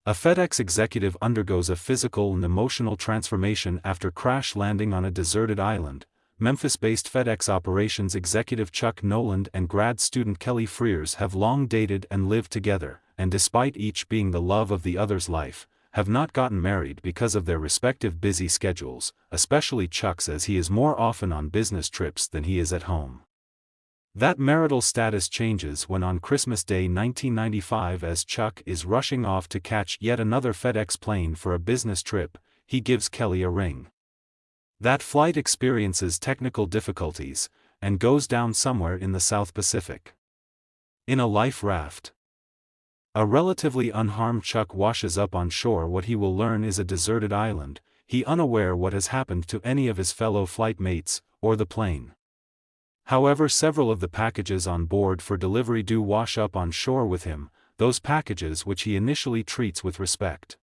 A FedEx executive undergoes a physical and emotional transformation after crash landing on a deserted island. Memphis-based FedEx operations executive Chuck Noland and grad student Kelly Frears have long dated and lived together, and despite each being the love of the other's life, have not gotten married because of their respective busy schedules, especially Chuck's, as he is more often on business trips than he is at home. That marital status changes when on Christmas Day 1995, as Chuck is rushing off to catch yet another FedEx plane for a business trip, he gives Kelly a ring. That flight experiences technical difficulties, and goes down somewhere in the South Pacific. In a life raft. A relatively unharmed Chuck washes up on shore what he will learn is a deserted island, he unaware what has happened to any of his fellow flight mates, or the plane. However, several of the packages on board for delivery do wash up on shore with him, those packages which he initially treats with respect.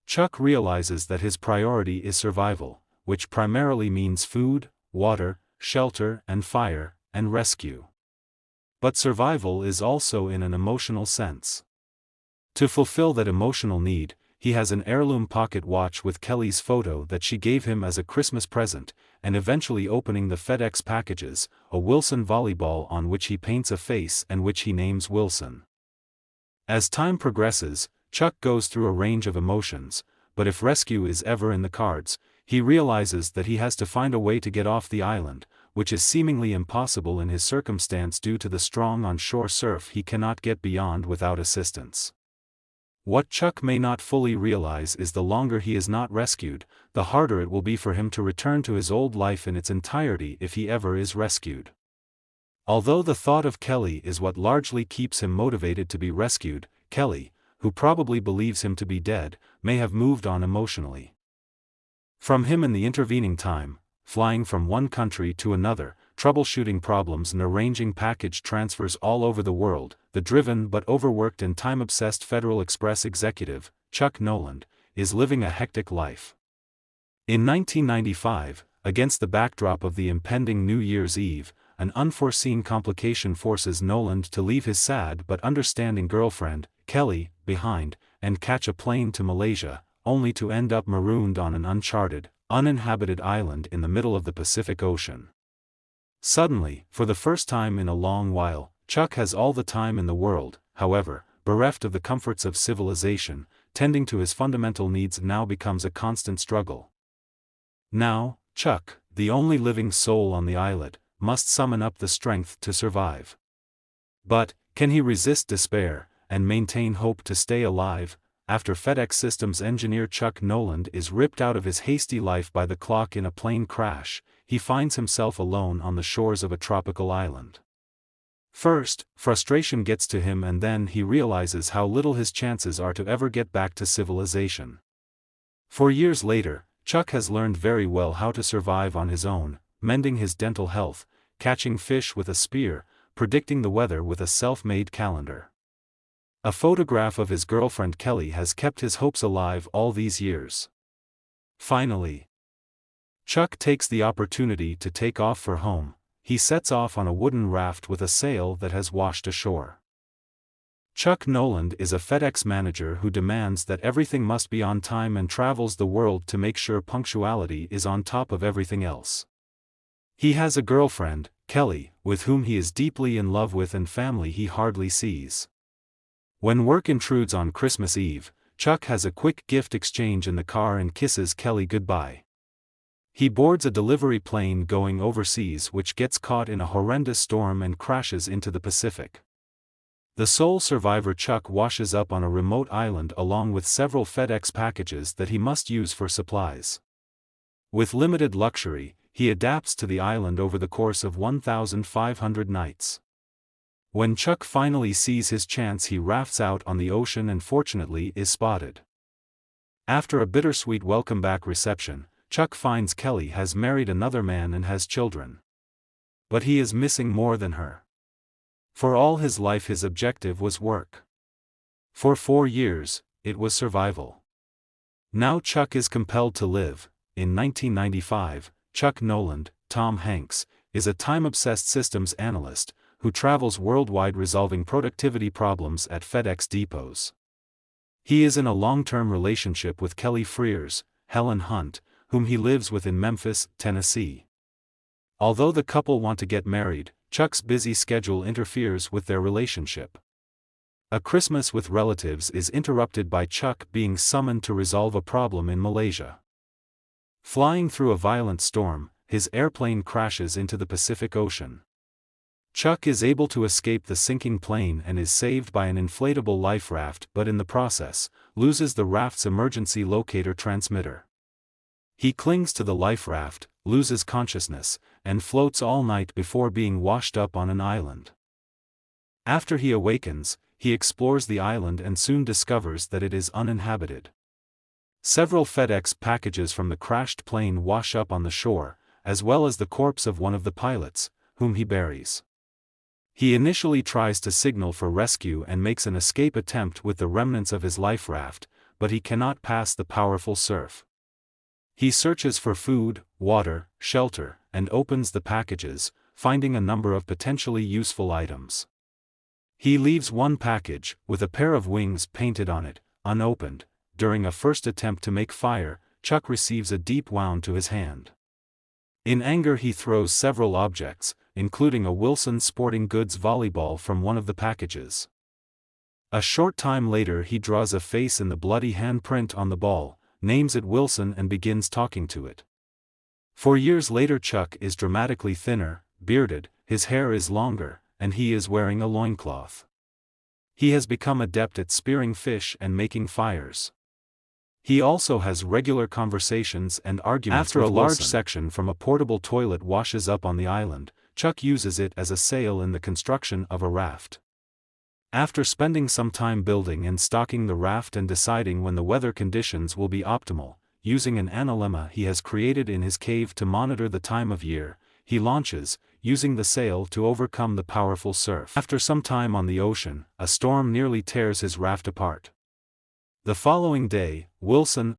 Chuck realizes that his priority is survival, which primarily means food, water, shelter and fire, and rescue. But survival is also in an emotional sense. To fulfill that emotional need, he has an heirloom pocket watch with Kelly's photo that she gave him as a Christmas present, and eventually opening the FedEx packages, a Wilson volleyball on which he paints a face and which he names Wilson. As time progresses, Chuck goes through a range of emotions, but if rescue is ever in the cards, he realizes that he has to find a way to get off the island, which is seemingly impossible in his circumstance due to the strong on-shore surf he cannot get beyond without assistance. What Chuck may not fully realize is the longer he is not rescued, the harder it will be for him to return to his old life in its entirety if he ever is rescued. Although the thought of Kelly is what largely keeps him motivated to be rescued, Kelly, who probably believes him to be dead, may have moved on emotionally from him in the intervening time, flying from one country to another, troubleshooting problems and arranging package transfers all over the world. The driven but overworked and time-obsessed Federal Express executive, Chuck Noland, is living a hectic life. In 1995, against the backdrop of the impending New Year's Eve, an unforeseen complication forces Noland to leave his sad but understanding girlfriend, Kelly, behind, and catch a plane to Malaysia, only to end up marooned on an uncharted, uninhabited island in the middle of the Pacific Ocean. Suddenly, for the first time in a long while, Chuck has all the time in the world, however, bereft of the comforts of civilization, tending to his fundamental needs now becomes a constant struggle. Now, Chuck, the only living soul on the islet, must summon up the strength to survive. But, can he resist despair, and maintain hope to stay alive? After FedEx Systems engineer Chuck Noland is ripped out of his hasty life by the clock in a plane crash, he finds himself alone on the shores of a tropical island. First, frustration gets to him, and then he realizes how little his chances are to ever get back to civilization. 4 years later, Chuck has learned very well how to survive on his own, mending his dental health, catching fish with a spear, predicting the weather with a self-made calendar. A photograph of his girlfriend Kelly has kept his hopes alive all these years. Finally, Chuck takes the opportunity to take off for home. He sets off on a wooden raft with a sail that has washed ashore. Chuck Noland is a FedEx manager who demands that everything must be on time and travels the world to make sure punctuality is on top of everything else. He has a girlfriend, Kelly, with whom he is deeply in love with, and family he hardly sees. When work intrudes on Christmas Eve, Chuck has a quick gift exchange in the car and kisses Kelly goodbye. He boards a delivery plane going overseas which gets caught in a horrendous storm and crashes into the Pacific. The sole survivor Chuck washes up on a remote island along with several FedEx packages that he must use for supplies. With limited luxury, he adapts to the island over the course of 1,500 nights. When Chuck finally sees his chance, he rafts out on the ocean and fortunately is spotted. After a bittersweet welcome-back reception, Chuck finds Kelly has married another man and has children. But he is missing more than her. For all his life his objective was work. For 4 years, it was survival. Now Chuck is compelled to live. In 1995, Chuck Noland, Tom Hanks, is a time-obsessed systems analyst, who travels worldwide resolving productivity problems at FedEx depots. He is in a long-term relationship with Kelly Frears, Helen Hunt, whom he lives with in Memphis, Tennessee. Although the couple want to get married, Chuck's busy schedule interferes with their relationship. A Christmas with relatives is interrupted by Chuck being summoned to resolve a problem in Malaysia. Flying through a violent storm, his airplane crashes into the Pacific Ocean. Chuck is able to escape the sinking plane and is saved by an inflatable life raft, but in the process, loses the raft's emergency locator transmitter. He clings to the life raft, loses consciousness, and floats all night before being washed up on an island. After he awakens, he explores the island and soon discovers that it is uninhabited. Several FedEx packages from the crashed plane wash up on the shore, as well as the corpse of one of the pilots, whom he buries. He initially tries to signal for rescue and makes an escape attempt with the remnants of his life raft, but he cannot pass the powerful surf. He searches for food, water, shelter, and opens the packages, finding a number of potentially useful items. He leaves one package, with a pair of wings painted on it, unopened. During a first attempt to make fire, Chuck receives a deep wound to his hand. In anger he throws several objects, including a Wilson Sporting Goods volleyball from one of the packages. A short time later he draws a face in the bloody handprint on the ball, names it Wilson and begins talking to it. 4 years later Chuck is dramatically thinner, bearded, his hair is longer, and he is wearing a loincloth. He has become adept at spearing fish and making fires. He also has regular conversations and arguments After with a Wilson. large section from a portable toilet washes up on the island, Chuck uses it as a sail in the construction of a raft. After spending some time building and stocking the raft and deciding when the weather conditions will be optimal, using an analemma he has created in his cave to monitor the time of year, he launches, using the sail to overcome the powerful surf. After some time on the ocean, a storm nearly tears his raft apart. The following day, Wilson,